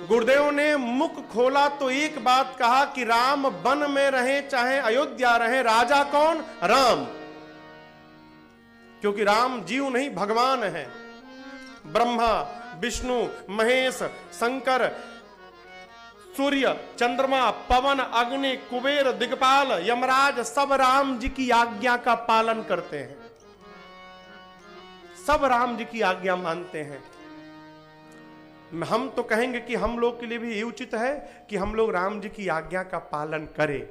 गुरुदेव ने मुख खोला तो एक बात कहा कि राम वन में रहे चाहे अयोध्या रहे, राजा कौन? राम। क्योंकि राम जीव नहीं भगवान है। ब्रह्मा, विष्णु, महेश, शंकर, सूर्य, चंद्रमा, पवन, अग्नि, कुबेर, दिक्पाल, यमराज सब राम जी की आज्ञा का पालन करते हैं, सब राम जी की आज्ञा मानते हैं। हम तो कहेंगे कि हम लोग के लिए भी ये उचित है कि हम लोग राम जी की आज्ञा का पालन करें।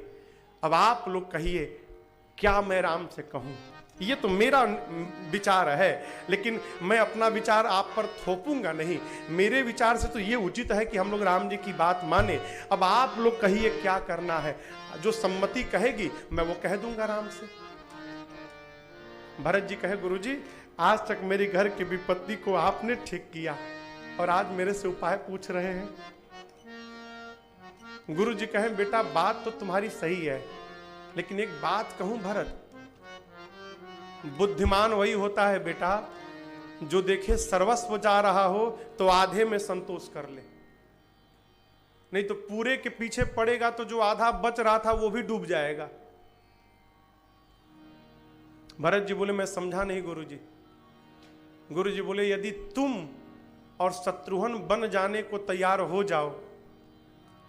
अब आप लोग कहिए क्या मैं राम से कहूं? ये तो मेरा विचार है, लेकिन मैं अपना विचार आप पर थोपूंगा नहीं। मेरे विचार से तो ये उचित है कि हम लोग राम जी की बात माने। अब आप लोग कहिए क्या करना है। जो सम्मति कहेगी मैं वो कह दूंगा राम से। भरत जी कहे गुरुजी आज तक मेरे घर की विपत्ति को आपने ठीक किया और आज मेरे से उपाय पूछ रहे हैं। गुरु जी कहें बेटा बात तो तुम्हारी सही है, लेकिन एक बात कहूं भरत, बुद्धिमान वही होता है बेटा जो देखे सर्वस्व जा रहा हो तो आधे में संतोष कर ले, नहीं तो पूरे के पीछे पड़ेगा तो जो आधा बच रहा था वो भी डूब जाएगा। भरत जी बोले मैं समझा नहीं गुरुजी। गुरुजी बोले यदि तुम और शत्रुघ्न बन जाने को तैयार हो जाओ,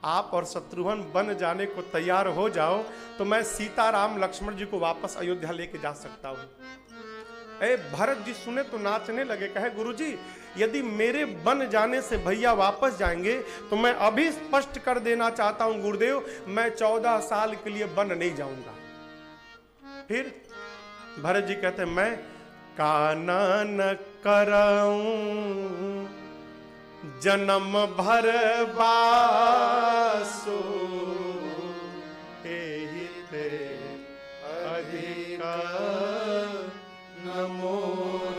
आप और शत्रुघ्न बन जाने को तैयार हो जाओ तो मैं सीताराम लक्ष्मण जी को वापस अयोध्या लेके जा सकता हूं। भरत जी सुने तो नाचने लगे, कहे गुरुजी यदि मेरे बन जाने से भैया वापस जाएंगे तो मैं अभी स्पष्ट कर देना चाहता हूं गुरुदेव, मैं 14 साल के लिए बन नहीं जाऊंगा। फिर भरत जी कहते मैं कानन कराऊं जन्म भर बासो एहित अधिक नमोर।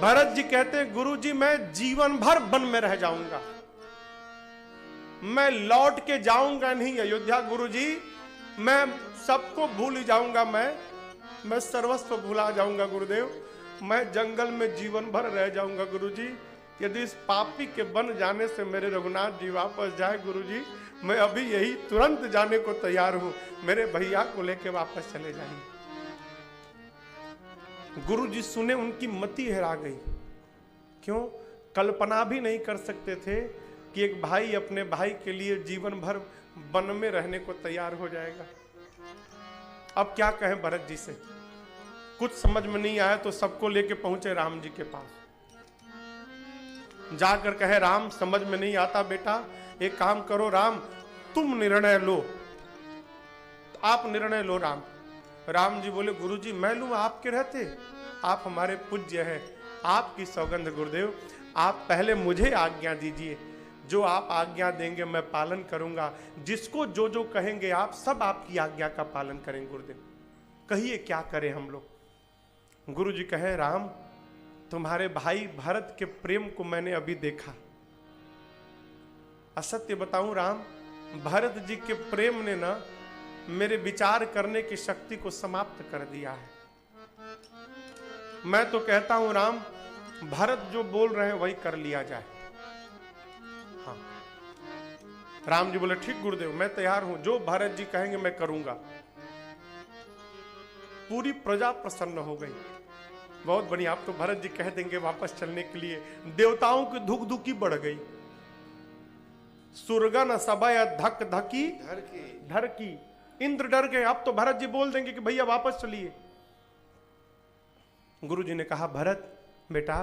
भरत जी कहते गुरु जी मैं जीवन भर वन में रह जाऊंगा, मैं लौट के जाऊंगा नहीं अयोध्या गुरु जी, मैं सबको भूल जाऊंगा, मैं सर्वस्व भुला जाऊंगा गुरुदेव, मैं जंगल में जीवन भर रह जाऊंगा गुरुजी। यदि इस पापी के बन जाने से मेरे रघुनाथ जी वापस जाए गुरुजी, मैं अभी यही तुरंत जाने को तैयार हूं, मेरे भैया को लेके वापस चले जाइए। गुरुजी सुने उनकी मति हेरा गई। क्यों? कल्पना भी नहीं कर सकते थे कि एक भाई अपने भाई के लिए जीवन भर वन में रहने को तैयार हो जाएगा। अब क्या कहें भरत जी से, कुछ समझ में नहीं आया तो सबको लेके पहुंचे राम जी के पास। जाकर कहे राम समझ में नहीं आता बेटा, एक काम करो राम तुम निर्णय लो, आप निर्णय लो राम। राम जी बोले गुरुजी मैं लूं आपके रहते, आप हमारे पूज्य हैं, आपकी सौगंध गुरुदेव, आप पहले मुझे आज्ञा दीजिए, जो आप आज्ञा देंगे मैं पालन करूंगा, जिसको जो जो कहेंगे आप सब आपकी आज्ञा का पालन करेंगे गुरुदेव। कहिए क्या करें हम लोग। गुरु जी कहे राम तुम्हारे भाई भरत के प्रेम को मैंने अभी देखा, असत्य बताऊं राम, भरत जी के प्रेम ने ना मेरे विचार करने की शक्ति को समाप्त कर दिया है। मैं तो कहता हूं राम भरत जो बोल रहे हैं वही कर लिया जाए। हाँ राम जी बोले ठीक गुरुदेव मैं तैयार हूं, जो भरत जी कहेंगे मैं करूंगा। पूरी प्रजा प्रसन्न हो गई, बहुत बढ़िया, आप तो भरत जी कह देंगे वापस चलने के लिए। देवताओं की धुक धुकी बढ़ गई, सुरगन सबय धक धकी धर की, इंद्र डर गए। अब तो भरत जी बोल देंगे कि भैया वापस चलिए। गुरु जी ने कहा भरत बेटा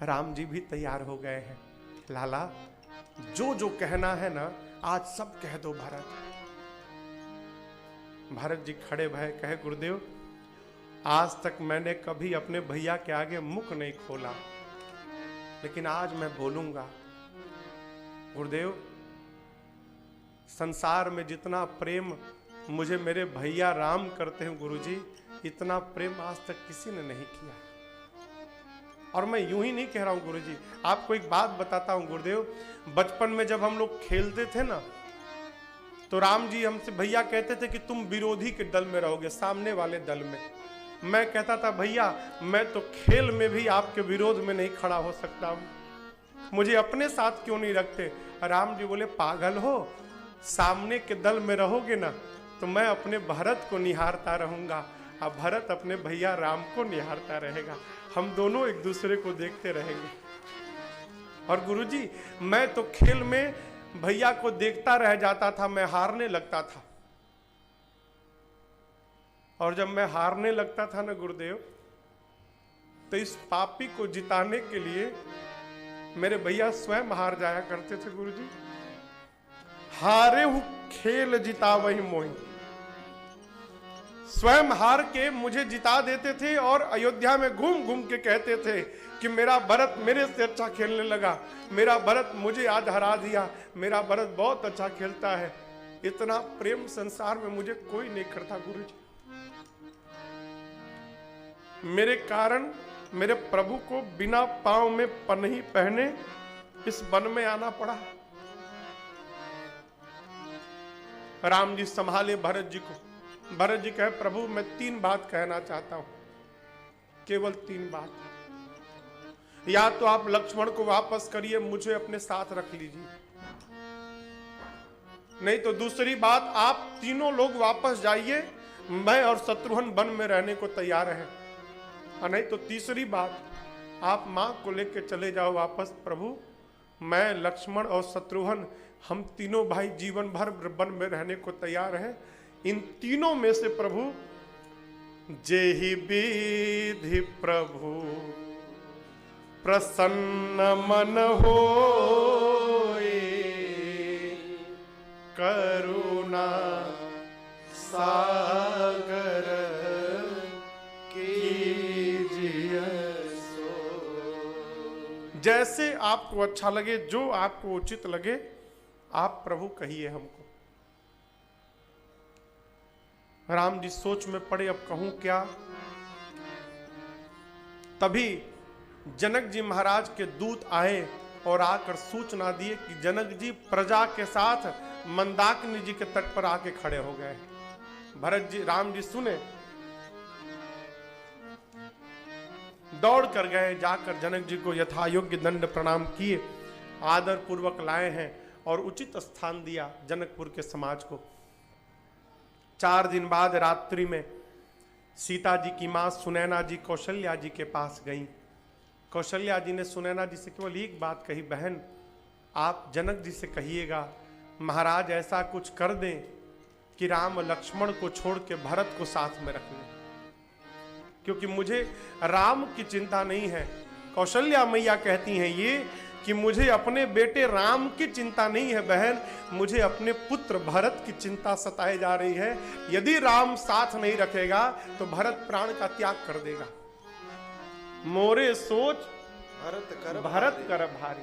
राम जी भी तैयार हो गए हैं, लाला जो जो कहना है ना आज सब कह दो भरत। भरत जी खड़े भय कहे गुरुदेव आज तक मैंने कभी अपने भैया के आगे मुख नहीं खोला, लेकिन आज मैं बोलूंगा। गुरुदेव संसार में जितना प्रेम मुझे मेरे भैया राम करते हैं गुरुजी, इतना प्रेम आज तक किसी ने नहीं किया। और मैं यूं ही नहीं कह रहा हूं गुरुजी, आपको एक बात बताता हूं गुरुदेव, बचपन में जब हम लोग खेलते थे ना तो राम जी हमसे भैया कहते थे कि तुम विरोधी के दल में रहोगे, सामने वाले दल में। मैं कहता था भैया मैं तो खेल में भी आपके विरोध में नहीं खड़ा हो सकता हूं, मुझे अपने साथ क्यों नहीं रखते? राम जी बोले, पागल हो, सामने के दल में रहोगे ना तो मैं अपने भरत को निहारता रहूंगा, अब भरत अपने भैया राम को निहारता रहेगा, हम दोनों एक दूसरे को देखते रहेंगे। और गुरुजी, मैं तो खेल में भैया को देखता रह जाता था, मैं हारने लगता था, और जब मैं हारने लगता था ना गुरुदेव, तो इस पापी को जिताने के लिए मेरे भैया स्वयं हार जाया करते थे। गुरुजी, हारे हूं खेल जिता वही मोही, स्वयं हार के मुझे जिता देते थे और अयोध्या में घूम घूम के कहते थे कि मेरा भरत मेरे से अच्छा खेलने लगा, मेरा भरत मुझे आज हरा दिया, मेरा भरत बहुत अच्छा खेलता है। इतना प्रेम संसार में मुझे कोई नहीं करता गुरुजी। मेरे कारण मेरे प्रभु को बिना पांव में पन्ही पहने इस वन में आना पड़ा। राम जी संभाले भरत जी को। भरत जी कहे, प्रभु मैं 3 बात कहना चाहता हूं, केवल 3 बात। या तो आप लक्ष्मण को वापस करिए, मुझे अपने साथ रख लीजिए, नहीं तो दूसरी बात, आप तीनों लोग वापस जाइए, मैं और शत्रुघ्न वन में रहने को तैयार हैं, और नहीं तो तीसरी बात, आप मां को लेकर चले जाओ वापस। प्रभु मैं, लक्ष्मण और शत्रुघ्न, हम तीनों भाई जीवन भर वन में रहने को तैयार हैं। इन तीनों में से प्रभु जेहि विधि प्रभु प्रसन्न मन होए, करुणा सागर कीजिए सो। जैसे आपको अच्छा लगे, जो आपको उचित लगे, आप प्रभु कहिए हमको। राम जी सोच में पड़े, अब कहूं क्या। तभी जनक जी महाराज के दूत आए और आकर सूचना दिए कि जनक जी प्रजा के साथ मंदाकिनी जी के तट पर आके खड़े हो गए। भरत जी, राम जी सुने, दौड़ कर गए, जाकर जनक जी को यथायोग्य दंड प्रणाम किए, आदर पूर्वक लाए हैं और उचित स्थान दिया जनकपुर के समाज को। 4 दिन बाद रात्रि में सीता जी की मां सुनैना जी कौशल्या जी के पास गईं। कौशल्या जी ने सुनैना जी से केवल एक बात कही, बहन आप जनक जी से कहिएगा महाराज ऐसा कुछ कर दें कि राम लक्ष्मण को छोड़ के भरत को साथ में रख लें, क्योंकि मुझे राम की चिंता नहीं है। कौशल्या मैया कहती हैं ये कि मुझे अपने बेटे राम की चिंता नहीं है बहन, मुझे अपने पुत्र भरत की चिंता सताए जा रही है। यदि राम साथ नहीं रखेगा तो भरत प्राण का त्याग कर देगा। मोरे सोच भरत कर भारी।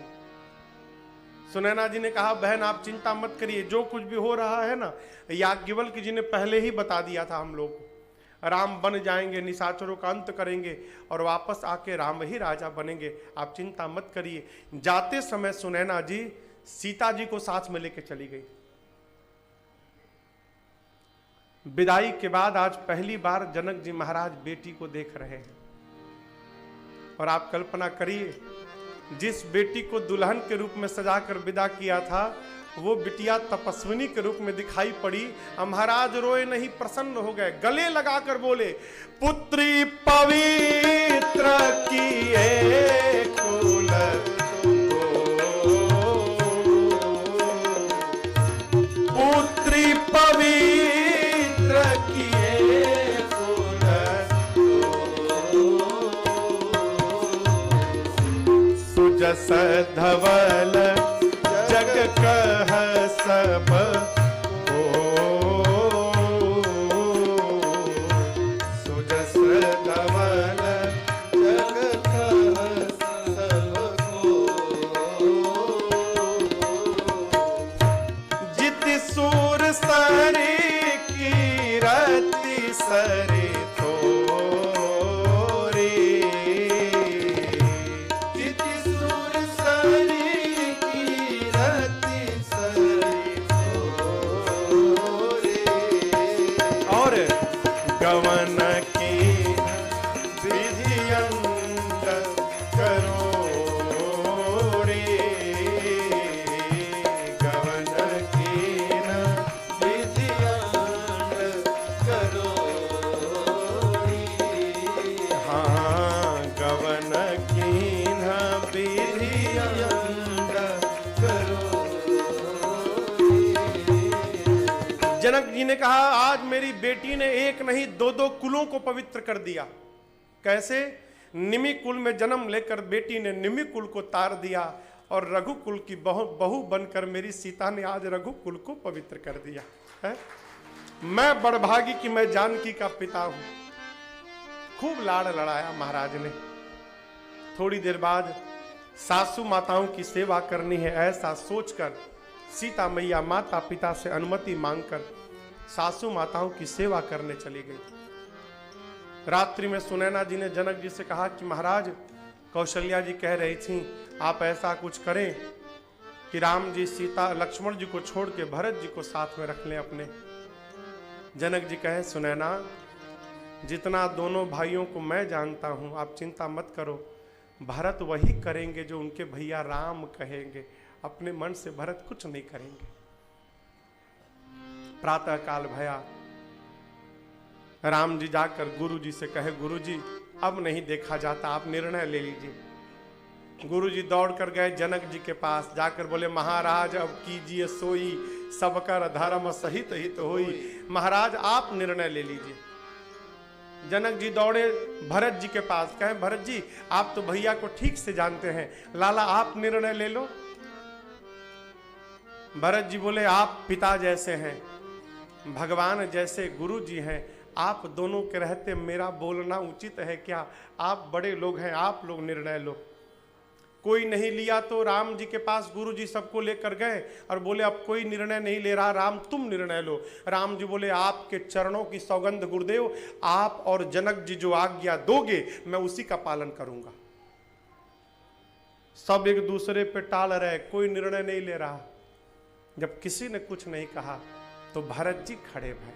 सुनैना जी ने कहा, बहन आप चिंता मत करिए, जो कुछ भी हो रहा है ना, याज्ञवल्क्य जी ने पहले ही बता दिया था हम लोग को। राम बन जाएंगे, निशाचरों का अंत करेंगे और वापस आके राम ही राजा बनेंगे, आप चिंता मत करिए। जाते समय सुनैना जी सीता जी को साथ में लेके चली गई। विदाई के बाद आज पहली बार जनक जी महाराज बेटी को देख रहे हैं। और आप कल्पना करिए, जिस बेटी को दुल्हन के रूप में सजाकर विदा किया था, वो बिटिया तपस्विनी के रूप में दिखाई पड़ी। महाराज रोए नहीं, प्रसन्न हो गए, गले लगाकर बोले, पुत्री पवित्र किए कुल पुत्री पवित्र किए कुल सुजस धवल जग कह सब हो, सुजस धवल जग कह सब हो, जित सूर सरे कीरति सरे जित सूर सरे कीरति सरे जनक जी ने कहा आज मेरी बेटी ने एक नहीं दो दो कुलों को पवित्र कर दिया। कैसे? निमि कुल में जन्म लेकर बेटी ने निमि कुल को तार दिया और रघुकुल की बहू बनकर मेरी सीता ने आज रघुकुल को पवित्र कर दिया है। मैं बड़भागी कि मैं जानकी का पिता हूं। खूब लाड़ लड़ाया महाराज ने। थोड़ी देर बाद सासू माताओं की सेवा करनी है ऐसा सोचकर सीता मैया माता पिता से अनुमति मांगकर सासू माताओं की सेवा करने चली गई। रात्रि में सुनैना जी ने जनक जी से कहा कि महाराज कौशल्या जी कह रही थी आप ऐसा कुछ करें कि राम जी सीता लक्ष्मण जी को छोड़ के भरत जी को साथ में रख लें अपने। जनक जी कहे सुनैना जितना दोनों भाइयों को मैं जानता हूं आप चिंता मत करो, भरत वही करेंगे जो उनके भैया राम कहेंगे, अपने मन से भरत कुछ नहीं करेंगे। प्रातः काल भया, राम जी जाकर गुरु जी से कहे गुरु जी अब नहीं देखा जाता, आप निर्णय ले लीजिए। गुरु जी दौड़ कर गए जनक जी के पास, जाकर बोले महाराज अब कीजिए सोई, सबकर धर्म सहित हित होई। महाराज आप निर्णय ले लीजिए। जनक जी दौड़े भरत जी के पास, कहे भरत जी आप तो भैया को ठीक से जानते हैं, लाला आप निर्णय ले लो। भरत जी बोले आप पिता जैसे हैं, भगवान जैसे गुरु जी हैं, आप दोनों के रहते मेरा बोलना उचित है क्या? आप बड़े लोग हैं, आप लोग निर्णय लो। कोई नहीं लिया तो राम जी के पास गुरु जी सबको लेकर गए और बोले अब कोई निर्णय नहीं ले रहा, राम तुम निर्णय लो। राम जी बोले आपके चरणों की सौगंध गुरुदेव, आप और जनक जी जो आज्ञा दोगे मैं उसी का पालन करूंगा। सब एक दूसरे पे टाल रहे, कोई निर्णय नहीं ले रहा। जब किसी ने कुछ नहीं कहा तो भरत जी खड़े भय,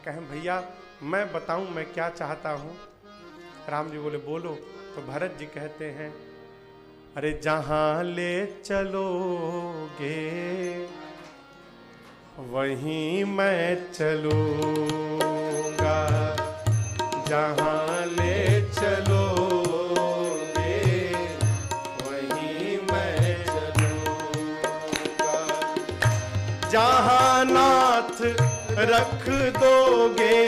कहें भैया मैं बताऊं मैं क्या चाहता हूं। राम जी बोले बोलो। तो भरत जी कहते हैं अरे जहां ले चलोगे वहीं मैं चलूंगा, जहां ले चलोगे वहीं मैं चलूंगा, जहां नाथ रख दोगे,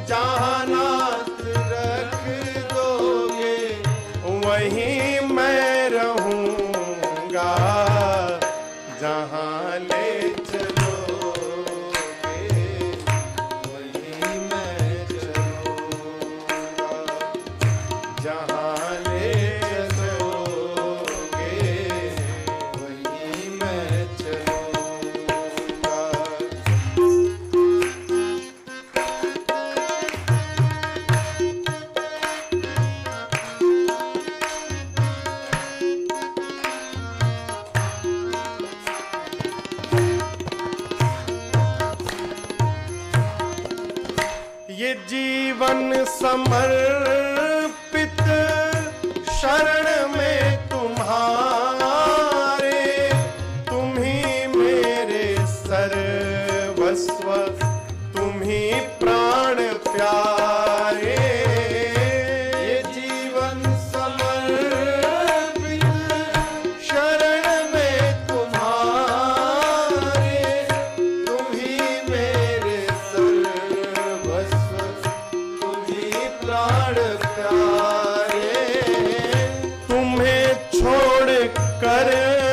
जहां नाथ रख दोगे वहीं मैं रहूंगा, जहां ले चलोगे वहीं मैं चलूंगा, जहां ले चलोगे वहीं मैं चलूंगा। ये जीवन समर्पित शरण में तुम्हारे, तुम ही मेरे सर्वस्व, तुम ही प्राण प्यारे। ये जीवन समर्पित शरण में तुम्हारे, तुम ही मेरे सर्वस्व, प्राण प्यारे। तुम्हें छोड़ कर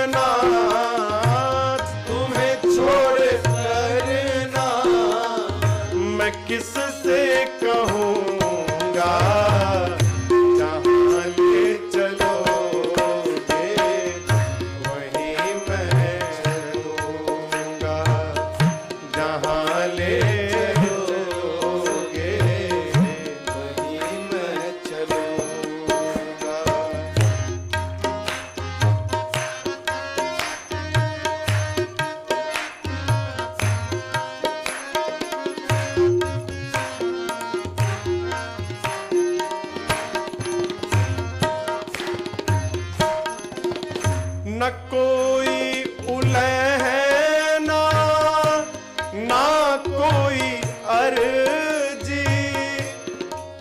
नाथ, तुम्हें छोड़ कर नाथ मैं किससे कहूँगा, जहाँ ले चलोगे वहीं मैं चलूँगा, जहाँ ले न कोई उलहना ना कोई अर्जी,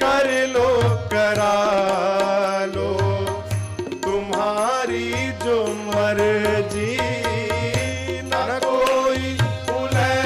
कर लो करा लो तुम्हारी जो मर्जी। न कोई उलहना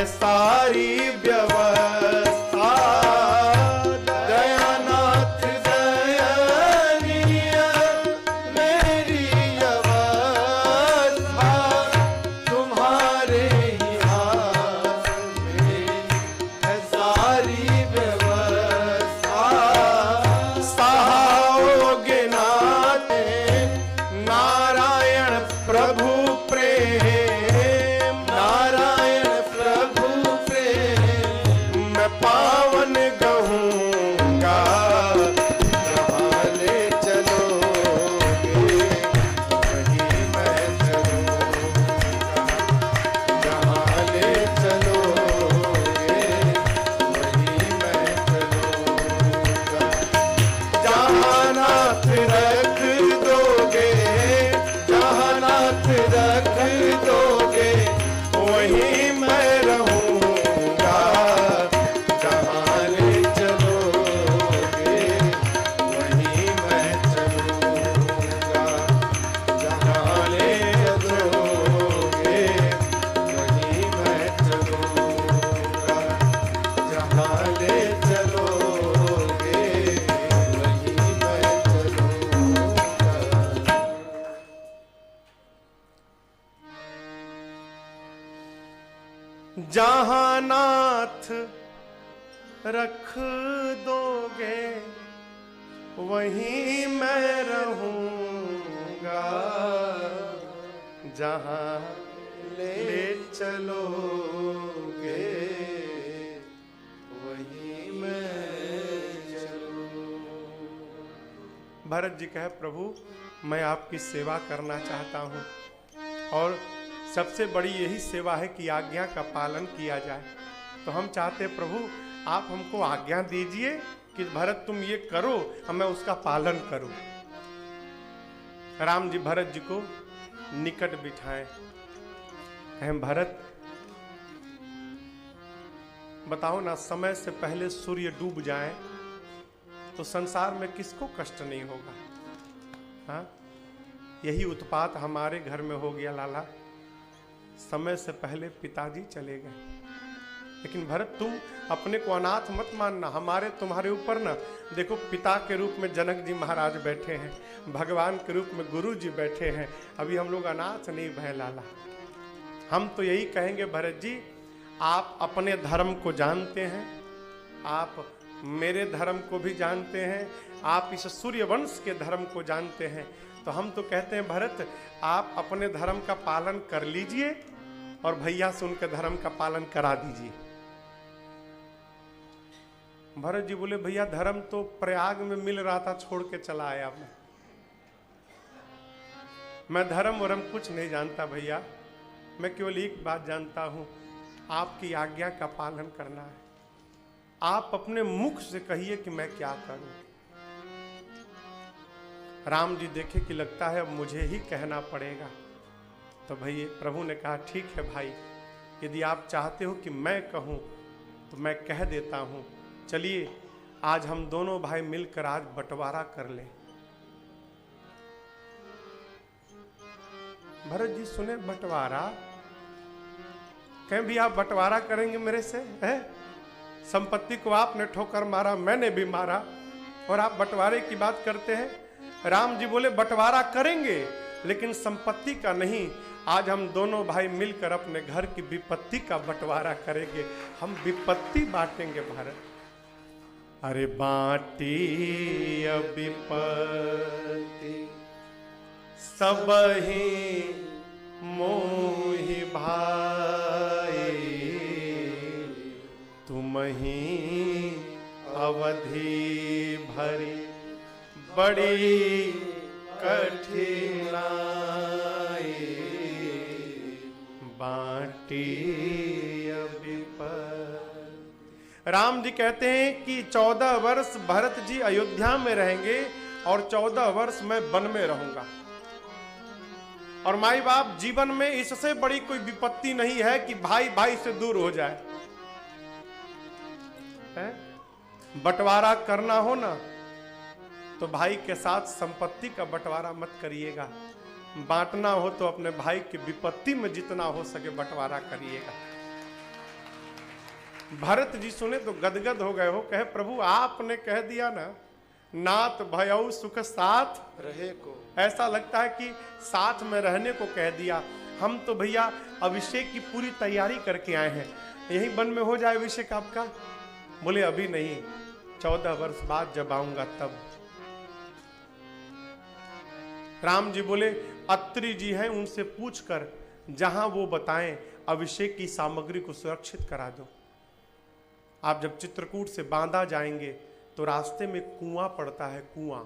है सारी व्यवस्था। दयानाथ दयनीय मेरी अवस्था, तुम्हारे ही हाथ में है सारी व्यवस्था। सहाओगे नाते नारायण प्रभु प्रेम, नारायण प्रभु प्रेम, मैं पावन कहूँगा। जहाँ ले चलोगे वहीं मैं चलूँगा, जहाँ ले चलोगे वहीं मैं चलूँगा। जहाँ नाथ रख दोगे, जहाँ नाथ रख दोगे वहीं मैं रहूँगा। जहाँ ले चलोगे वहीं मैं चलूँगा, जहाँ ले चलोगे वहीं मैं चलूँगा, जहाँ ले चलोगे वहीं मैं चलूँगा। जहाँ नाथ रख दोगे वहीं मैं रहूँगा, जहाँ ले चलोगे वहीं मैं चलूँगा। भरत जी कहे प्रभु मैं आपकी सेवा करना चाहता हूँ, और सबसे बड़ी यही सेवा है कि आज्ञा का पालन किया जाए। तो हम चाहते प्रभु आप हमको आज्ञा दीजिए कि भरत तुम ये करो, मैं उसका पालन करूं। राम जी भरत जी को निकट बिठाएं, कहें भरत बताओ ना, समय से पहले सूर्य डूब जाए तो संसार में किसको कष्ट नहीं होगा? हाँ, यही उत्पात हमारे घर में हो गया लाला। समय से पहले पिताजी चले गए, लेकिन भरत तुम अपने को अनाथ मत मानना। हमारे तुम्हारे ऊपर ना देखो पिता के रूप में जनक जी महाराज बैठे हैं, भगवान के रूप में गुरु जी बैठे हैं। अभी हम लोग अनाथ नहीं भय लाला। हम तो यही कहेंगे भरत जी आप अपने धर्म को जानते हैं, आप मेरे धर्म को भी जानते हैं, आप इस सूर्यवंश के धर्म को जानते हैं। तो हम तो कहते हैं भरत आप अपने धर्म का पालन कर लीजिए और भैया से उनके धर्म का पालन करा दीजिए। भरत जी बोले भैया धर्म तो प्रयाग में मिल रहा था, छोड़ के चला आया मैं धर्म वरम कुछ नहीं जानता भैया, मैं केवल एक बात जानता हूं, आपकी आज्ञा का पालन करना है। आप अपने मुख से कहिए कि मैं क्या करूं। राम जी देखे कि लगता है अब मुझे ही कहना पड़ेगा। तो भैया प्रभु ने कहा ठीक है भाई, यदि आप चाहते हो कि मैं कहूं तो मैं कह देता हूं। चलिए आज हम दोनों भाई मिलकर आज बंटवारा कर लें। भरत जी सुने बंटवारा, कहें भी आप बंटवारा करेंगे मेरे से? है संपत्ति को आपने ठोकर मारा, मैंने भी मारा, और आप बंटवारे की बात करते हैं। राम जी बोले बंटवारा करेंगे लेकिन संपत्ति का नहीं, आज हम दोनों भाई मिलकर अपने घर की विपत्ति का बंटवारा करेंगे, हम विपत्ति बांटेंगे भारत। अरे बांटी विपत्ति सब ही मोहि भाई, तुम ही अवधि भरी बड़ी कठिनाई, बांटी विपत्ति। राम जी कहते हैं कि 14 वर्ष भरत जी अयोध्या में रहेंगे और 14 वर्ष मैं वन में रहूंगा। और माई बाप जीवन में इससे बड़ी कोई विपत्ति नहीं है कि भाई भाई से दूर हो जाए। बंटवारा करना हो ना तो भाई के साथ संपत्ति का बंटवारा मत करिएगा, बांटना हो तो अपने भाई की विपत्ति में जितना हो सके बंटवारा करिएगा। भरत जी सुने तो गदगद हो गए हो, कहे प्रभु आपने कह दिया ना, नाथ भयऊ सुख साथ रहे को। ऐसा लगता है कि साथ में रहने को कह दिया। हम तो भैया अभिषेक की पूरी तैयारी करके आए हैं, यही वन में हो जाए अभिषेक आपका। बोले अभी नहीं, 14 वर्ष बाद जब आऊंगा तब। राम जी बोले अत्रि जी हैं, उनसे पूछकर जहां वो बताएं अभिषेक की सामग्री को सुरक्षित करा दो। आप जब चित्रकूट से बांदा जाएंगे तो रास्ते में कुआं पड़ता है, कुआं।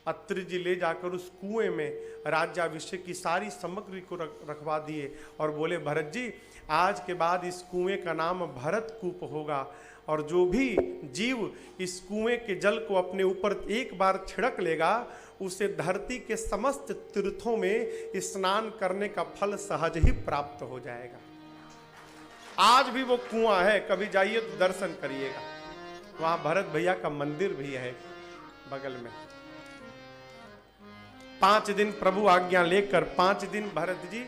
अत्रि जी ले जाकर उस कुएं में राज्याभिषेक की सारी सामग्री को रखवा दिए और बोले भरत जी आज के बाद इस कुएं का नाम भरत कूप होगा, और जो भी जीव इस कुएं के जल को अपने ऊपर एक बार छिड़क लेगा उसे धरती के समस्त तीर्थों में स्नान करने का फल सहज ही प्राप्त हो जाएगा। आज भी वो कुआं है, कभी जाइए तो दर्शन करिएगा। वहां भरत भैया का मंदिर भी है बगल में। 5 दिन प्रभु आज्ञा लेकर 5 दिन भरत जी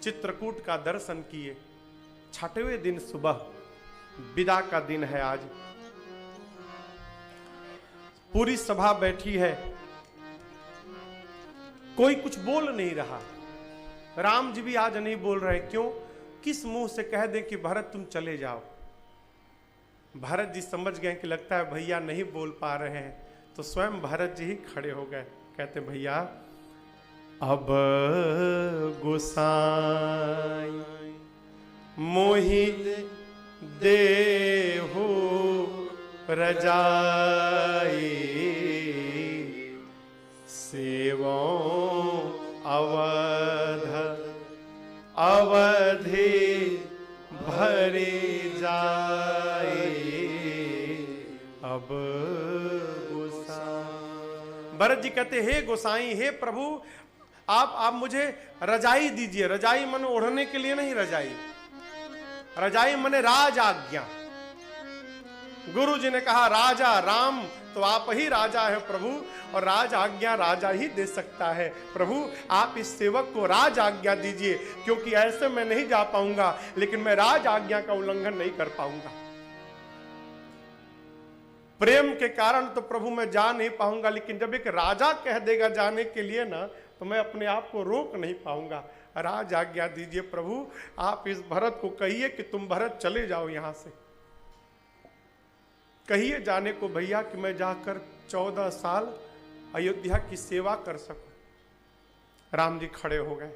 चित्रकूट का दर्शन किए। 6वें दिन सुबह विदा का दिन है। आज पूरी सभा बैठी है, कोई कुछ बोल नहीं रहा। राम जी भी आज नहीं बोल रहे, क्यों? किस मुंह से कह दे कि भरत तुम चले जाओ। भरत जी समझ गए कि लगता है भैया नहीं बोल पा रहे हैं, तो स्वयं भरत जी ही खड़े हो गए। कहते भैया अब गोसाई मोहि देहु रजाई, सेवो अवध अवधि भरे जाए अब गोसाई। भरत जी कहते हे गोसाई, हे प्रभु आप मुझे रजाई दीजिए। रजाई मने ओढ़ने के लिए नहीं, रजाई मने राज आज्ञा। गुरु जी ने कहा राजा राम, तो आप ही राजा है प्रभु, और राज आज्ञा राजा ही दे सकता है। प्रभु आप इस सेवक को राज आज्ञा दीजिए, क्योंकि ऐसे मैं नहीं जा पाऊंगा, लेकिन मैं राज आज्ञा का उल्लंघन नहीं कर पाऊंगा। प्रेम के कारण तो प्रभु मैं जा नहीं पाऊंगा, लेकिन जब एक राजा कह देगा जाने के लिए ना, तो मैं अपने आप को रोक नहीं पाऊंगा। राज आज्ञा दीजिए प्रभु, आप इस भरत को कहिए कि तुम भरत चले जाओ यहां से। कहिए जाने को भैया कि मैं जाकर 14 साल अयोध्या की सेवा कर सकूं। राम जी खड़े हो गए।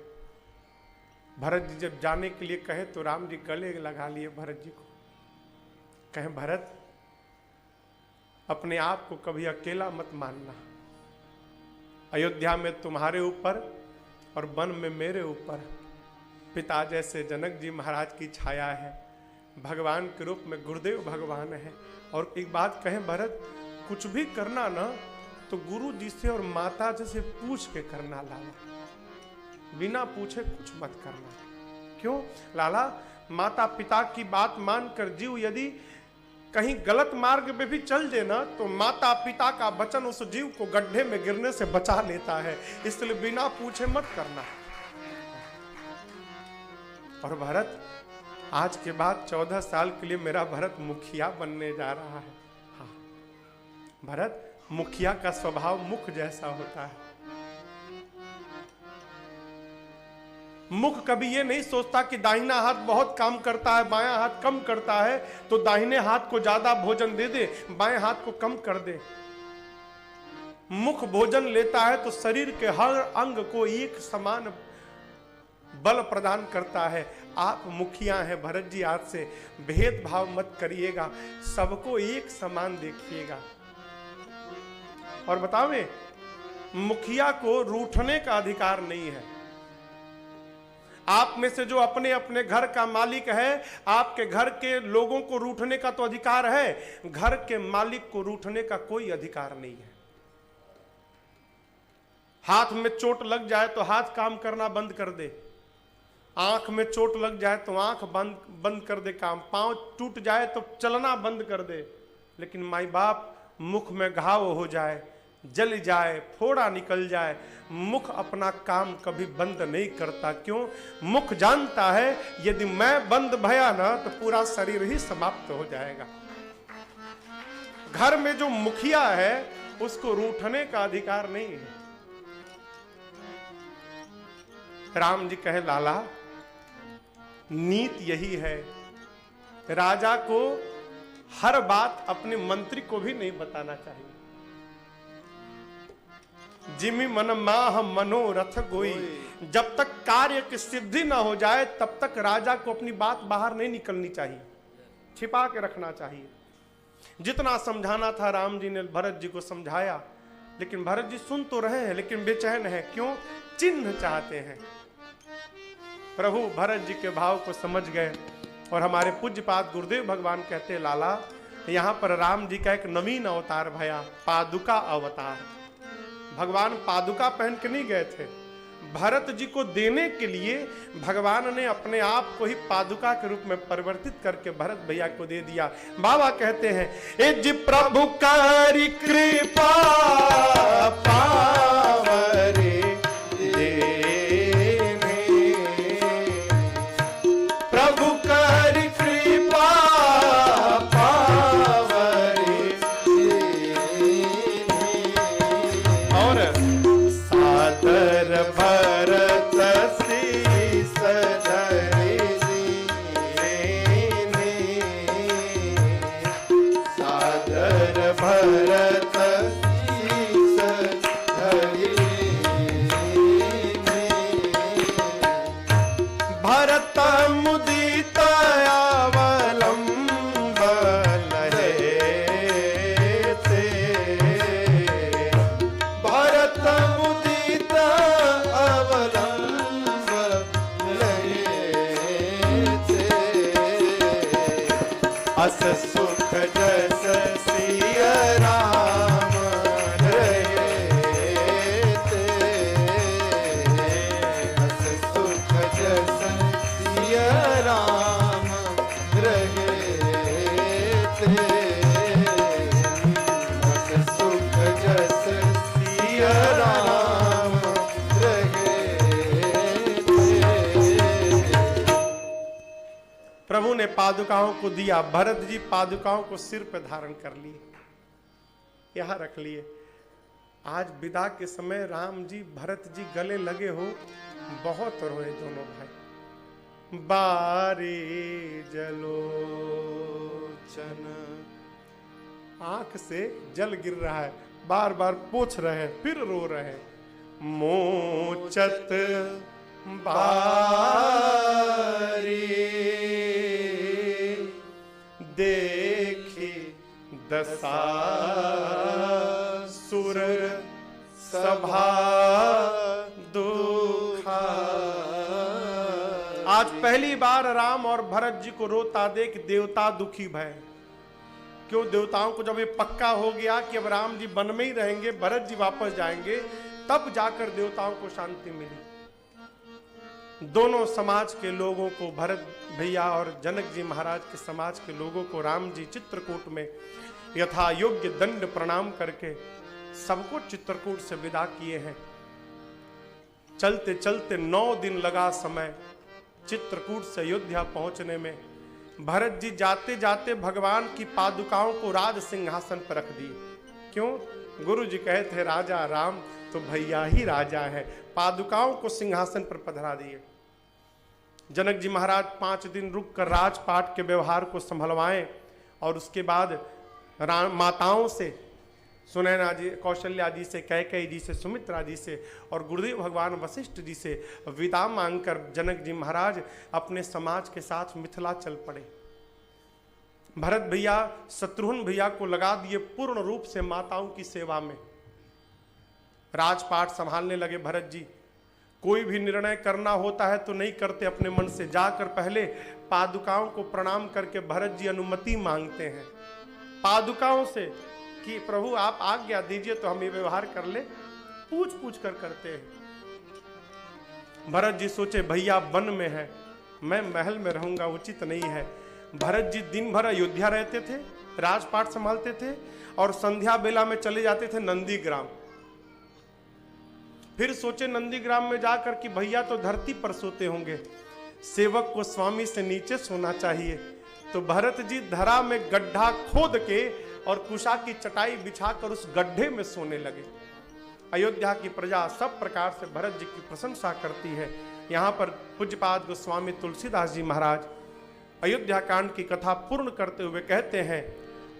भरत जी जब जाने के लिए कहे तो राम जी गले लगा लिए भरत जी को। कहे भरत अपने आप को कभी अकेला मत मानना। अयोध्या में तुम्हारे ऊपर और वन में मेरे ऊपर पिता जैसे जनक जी महाराज की छाया है। भगवान के रूप में गुरुदेव भगवान है। और एक बात कहें भरत, कुछ भी करना ना तो गुरु जी से और माता जी से पूछ के करना लाला, बिना पूछे कुछ मत करना। क्यों लाला? माता पिता की बात मानकर जीव यदि कहीं गलत मार्ग पे भी चल जाए ना, तो माता पिता का वचन उस जीव को गड्ढे में गिरने से बचा लेता है। इसलिए बिना पूछे मत करना। और भरत आज के बाद 14 साल के लिए मेरा भरत मुखिया बनने जा रहा है। हाँ, भरत मुखिया का स्वभाव मुख जैसा होता है। मुख कभी ये नहीं सोचता कि दाहिना हाथ बहुत काम करता है, बायां हाथ कम करता है, तो दाहिने हाथ को ज्यादा भोजन दे दे, बाएं हाथ को कम कर दे। मुख भोजन लेता है तो शरीर के हर अंग को एक समान बल प्रदान करता है। आप मुखिया हैं भरत जी, आज से भेदभाव मत करिएगा, सबको एक समान देखिएगा। और बतावे, मुखिया को रूठने का अधिकार नहीं है। आप में से जो अपने अपने घर का मालिक है, आपके घर के लोगों को रूठने का तो अधिकार है, घर के मालिक को रूठने का कोई अधिकार नहीं है। हाथ में चोट लग जाए तो हाथ काम करना बंद कर दे, आंख में चोट लग जाए तो आंख बंद कर दे काम, पांव टूट जाए तो चलना बंद कर दे। लेकिन माई बाप मुख में घाव हो जाए जल जाए, फोड़ा निकल जाए, मुख अपना काम कभी बंद नहीं करता। क्यों? मुख जानता है यदि मैं बंद भया ना तो पूरा शरीर ही समाप्त हो जाएगा। घर में जो मुखिया है उसको रूठने का अधिकार नहीं है। राम जी कहे लाला नीत यही है, राजा को हर बात अपने मंत्री को भी नहीं बताना चाहिए। जिमि मन माह मनोरथ गोई, जब तक कार्य की सिद्धि ना हो जाए तब तक राजा को अपनी बात बाहर नहीं निकलनी चाहिए, छिपा के रखना चाहिए। जितना समझाना था राम जी ने भरत जी को समझाया, लेकिन भरत जी सुन तो रहे हैं लेकिन बेचैन है। क्यों? चिन्ह चाहते हैं। प्रभु भरत जी के भाव को समझ गए और हमारे पूज्यपाद गुरुदेव भगवान कहते लाला यहाँ पर राम जी का एक नवीन अवतार भया, पादुका अवतार। भगवान पादुका पहन के नहीं गए थे, भरत जी को देने के लिए भगवान ने अपने आप को ही पादुका के रूप में परिवर्तित करके भरत भैया को दे दिया। बाबा कहते हैं ए जी प्रभु कारी कृपा पावरे प्रभु ने पादुकाओं को दिया। भरत जी पादुकाओं को सिर पे धारण कर लिए, यहां रख लिए। आज विदा के समय राम जी भरत जी गले लगे हो, बहुत रोए दोनों भाई। बारी जलोचन, आंख से जल गिर रहा है, बार बार पोंछ रहे हैं, फिर रो रहे हैं। मोचत बारी देखी दसासुर सभा दुखा। आज पहली बार राम और भरत जी को रोता देख देवता दुखी भय। क्यों? देवताओं को जब ये पक्का हो गया कि अब राम जी वन में ही रहेंगे, भरत जी वापस जाएंगे, तब जाकर देवताओं को शांति मिली। दोनों समाज के लोगों को, भरत भैया और जनक जी महाराज के समाज के लोगों को राम जी चित्रकूट में यथा योग्य दंड प्रणाम करके सबको चित्रकूट से विदा किए हैं। चलते चलते 9 दिन लगा समय चित्रकूट से अयोध्या पहुंचने में। भरत जी जाते जाते भगवान की पादुकाओं को राज सिंहासन पर रख दिए। क्यों? गुरु जी कहे थे राजा राम तो भैया ही राजा है। पादुकाओं को सिंहासन पर पधरा दिए। जनक जी महाराज 5 दिन रुक कर राजपाट के व्यवहार को संभलवाएं और उसके बाद माताओं से, सुनैना जी, कौशल्या जी से, कैकेयी जी से, सुमित्रा जी से और गुरुदेव भगवान वशिष्ठ जी से विदा मांगकर जनक जी महाराज अपने समाज के साथ मिथिला चल पड़े। भरत भैया शत्रुघ्न भैया को लगा दिए पूर्ण रूप से माताओं की सेवा में। राजपाट संभालने लगे भरत जी। कोई भी निर्णय करना होता है तो नहीं करते अपने मन से, जाकर पहले पादुकाओं को प्रणाम करके भरत जी अनुमति मांगते हैं पादुकाओं से कि प्रभु आप आज्ञा दीजिए तो हम ये व्यवहार कर ले। पूछ पूछ कर करते हैं। भरत जी सोचे भैया वन में है, मैं महल में रहूंगा उचित नहीं है। भरत जी दिन भर अयोध्या रहते थे, राजपाट संभालते थे और संध्या बेला में चले जाते थे नंदीग्राम। फिर सोचे नंदीग्राम में जाकर कि भैया तो धरती पर सोते होंगे, सेवक को स्वामी से नीचे सोना चाहिए। तो भरत जी धरा में गड्ढा खोद के और कुशा की चटाई बिछाकर उस गड्ढे में सोने लगे। अयोध्या की प्रजा सब प्रकार से भरत जी की प्रशंसा करती है। यहाँ पर पूज्यपाद गोस्वामी तुलसीदास जी महाराज अयोध्या कांड की कथा पूर्ण करते हुए कहते हैं,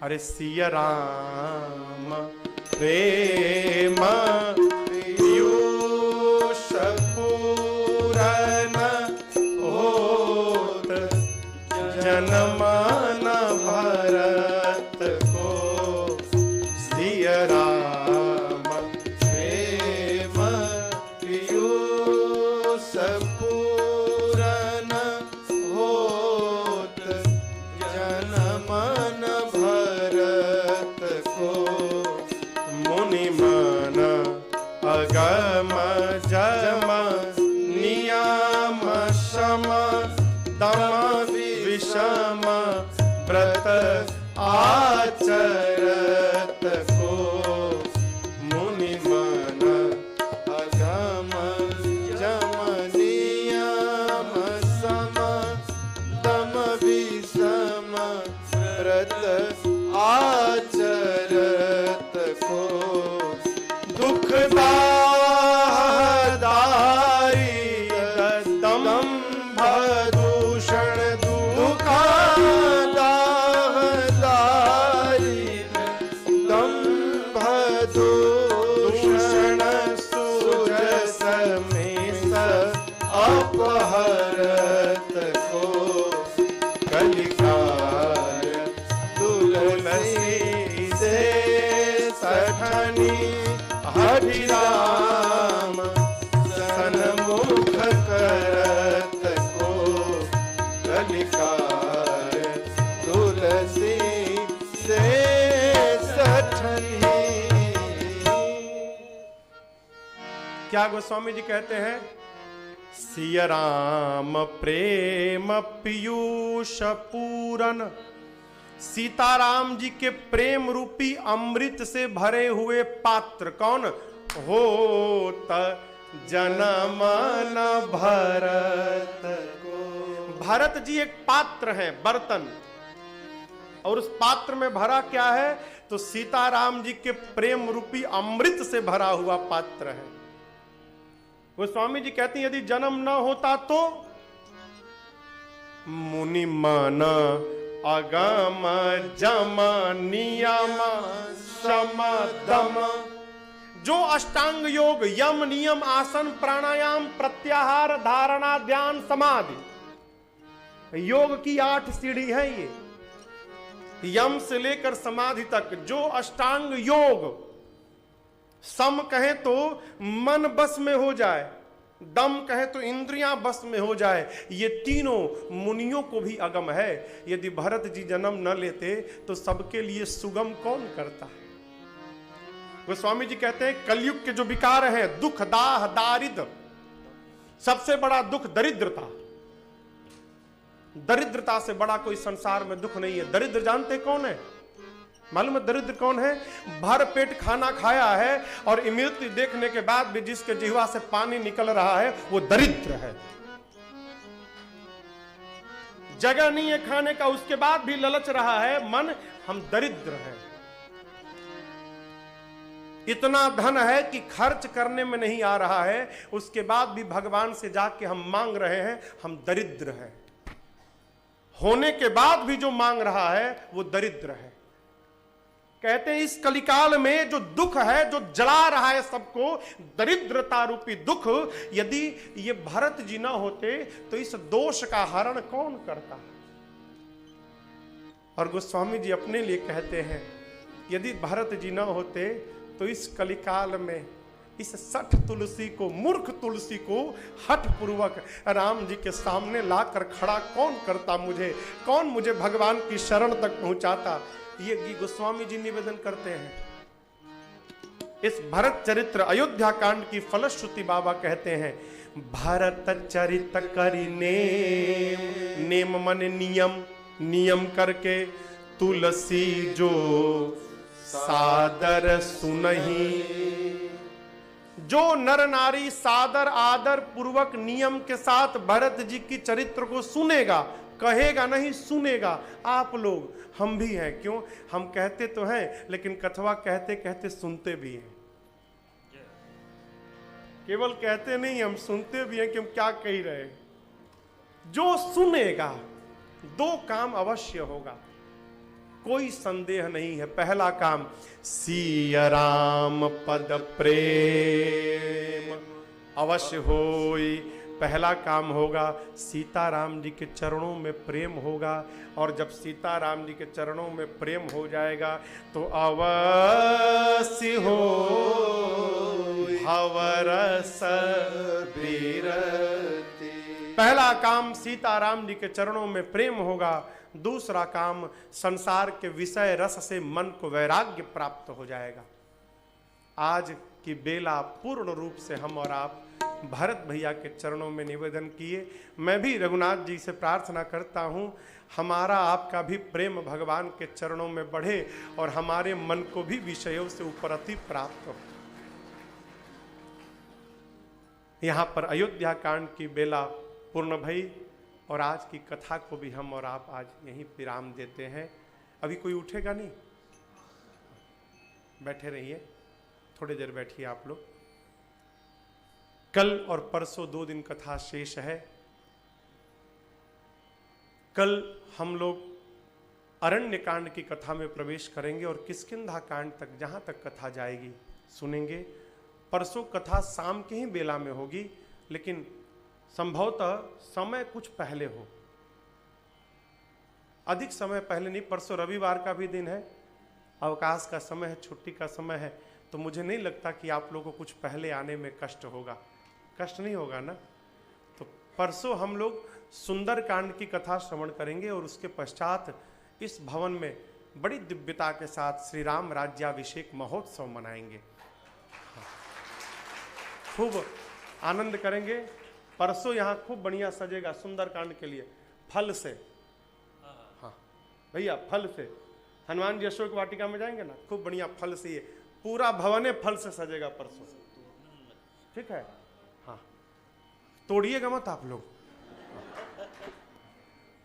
अरे सिया राम प्रेम पीयूष पूरन होत जनमन भरत को। सिया राम प्रेम पीयूष पूरन होत जनमन भरत को। मुनि मन अगम जम नियम शम दम विषम व्रत आचरत को। मुनि मन अगम जम नियम सम दम विषम व्रत आचरत को। दुखदाई दम्भ दूषण दुखदाई दम्भ दूषण सुजस में अपहरत को। कलिकाल तुलसी से सठनी हरि राम सन्मुख करत को। कलिकाल तुलसी से सठनी। क्या गोस्वामी जी कहते हैं, सिया राम प्रेम पीयूष पूरन। सीताराम जी के प्रेम रूपी अमृत से भरे हुए पात्र कौन होत जनमन भरत को। भरत जी एक पात्र है, बर्तन, और उस पात्र में भरा क्या है, तो सीताराम जी के प्रेम रूपी अमृत से भरा हुआ पात्र है। वो स्वामी जी कहते हैं यदि जन्म न होता तो मुनि मन अगम जम नियम सम दम। जो अष्टांग योग यम नियम आसन प्राणायाम प्रत्याहार धारणा ध्यान समाधि, योग की 8 सीढ़ी है ये, यम से लेकर समाधि तक। जो अष्टांग योग, सम कहे तो मन बस में हो जाए, दम कहे तो इंद्रियां बस में हो जाए, ये तीनों मुनियों को भी अगम है। यदि भरत जी जन्म न लेते तो सबके लिए सुगम कौन करता है। गोस्वामी जी कहते हैं कलयुग के जो विकार हैं, दुख दाह दारिद्र, सबसे बड़ा दुख दरिद्रता। दरिद्रता से बड़ा कोई संसार में दुख नहीं है। दरिद्र जानते कौन है? मालूम है दरिद्र कौन है? भर पेट खाना खाया है और इमरती देखने के बाद भी जिसके जिह्वा से पानी निकल रहा है वो दरिद्र है। जगह नहीं है खाने का, उसके बाद भी ललच रहा है मन, हम दरिद्र हैं। इतना धन है कि खर्च करने में नहीं आ रहा है, उसके बाद भी भगवान से जाके हम मांग रहे हैं, हम दरिद्र हैं। होने के बाद भी जो मांग रहा है वो दरिद्र है। कहते हैं इस कलिकाल में जो दुख है, जो जला रहा है सबको, दरिद्रता रूपी दुख, यदि ये भरत जी ना होते तो इस दोष का हरण कौन करता। और गोस्वामी जी अपने लिए कहते हैं यदि भरत जी ना होते तो इस कलिकाल में इस सठ तुलसी को, मूर्ख तुलसी को हठ पूर्वक राम जी के सामने लाकर खड़ा कौन करता, मुझे कौन मुझे भगवान की शरण तक पहुंचाता। ये गोस्वामी जी निवेदन करते हैं। इस भरत चरित्र अयोध्या कांड की फलश्रुति बाबा कहते हैं, भरत चरित करि नेम, नेम मन नियम, नियम करके तुलसी जो सादर सुनहि। जो नर नारी सादर आदर पूर्वक नियम के साथ भरत जी की चरित्र को सुनेगा, कहेगा नहीं सुनेगा। आप लोग, हम भी हैं, क्यों? हम कहते तो हैं लेकिन कथवा कहते कहते सुनते भी हैं। केवल कहते नहीं, हम सुनते भी हैं कि हम क्या कह रहे हैं। जो सुनेगा, दो काम अवश्य होगा, कोई संदेह नहीं है। पहला काम सिया राम पद प्रेम अवश्य होई। पहला काम होगा सीताराम जी के चरणों में प्रेम होगा, और जब सीताराम जी के चरणों में प्रेम हो जाएगा तो अवश्य हो भवरस बिरति। पहला काम सीताराम जी के चरणों में प्रेम होगा। दूसरा काम संसार के विषय रस से मन को वैराग्य प्राप्त हो जाएगा। आज की बेला पूर्ण रूप से हम और आप भरत भैया के चरणों में निवेदन किए। मैं भी रघुनाथ जी से प्रार्थना करता हूं, हमारा आपका भी प्रेम भगवान के चरणों में बढ़े और हमारे मन को भी विषयों से उपरति प्राप्त हो। यहां पर अयोध्या कांड की बेला पूर्ण भई और आज की कथा को भी हम और आप आज यहीं विराम देते हैं। अभी कोई उठेगा नहीं, बैठे रहिए, थोड़ी देर बैठिए आप लोग। कल और परसों 2 दिन कथा शेष है। कल हम लोग अरण्य कांड की कथा में प्रवेश करेंगे और किष्किंधा कांड तक, जहां तक कथा जाएगी, सुनेंगे। परसों कथा शाम की ही बेला में होगी, लेकिन संभवतः समय कुछ पहले हो, अधिक समय पहले नहीं। परसों रविवार का भी दिन है, अवकाश का समय है, छुट्टी का समय है, तो मुझे नहीं लगता कि आप लोगों को कुछ पहले आने में कष्ट होगा। कष्ट नहीं होगा ना? तो परसों हम लोग सुंदर कांड की कथा श्रवण करेंगे और उसके पश्चात इस भवन में बड़ी दिव्यता के साथ श्री राम राज्याभिषेक महोत्सव मनाएंगे। खूब आनंद करेंगे। परसों यहाँ खूब बढ़िया सजेगा सुंदर कांड के लिए, फल से। हाँ भैया, फल से। हनुमान जी अशोक वाटिका में जाएंगे ना, खूब बढ़िया फल से, ये पूरा भवन फल से सजेगा परसों। ठीक है? हाँ, तोड़िएगा मत आप लोग।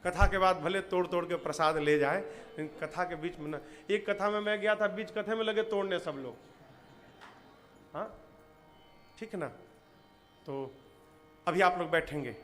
कथा के बाद भले तोड़ तोड़ के प्रसाद ले जाए, लेकिन कथा के बीच में ना। एक कथा में मैं गया था, बीच कथे में लगे तोड़ने सब लोग। हाँ ठीक है ना? तो अभी आप लोग बैठेंगे।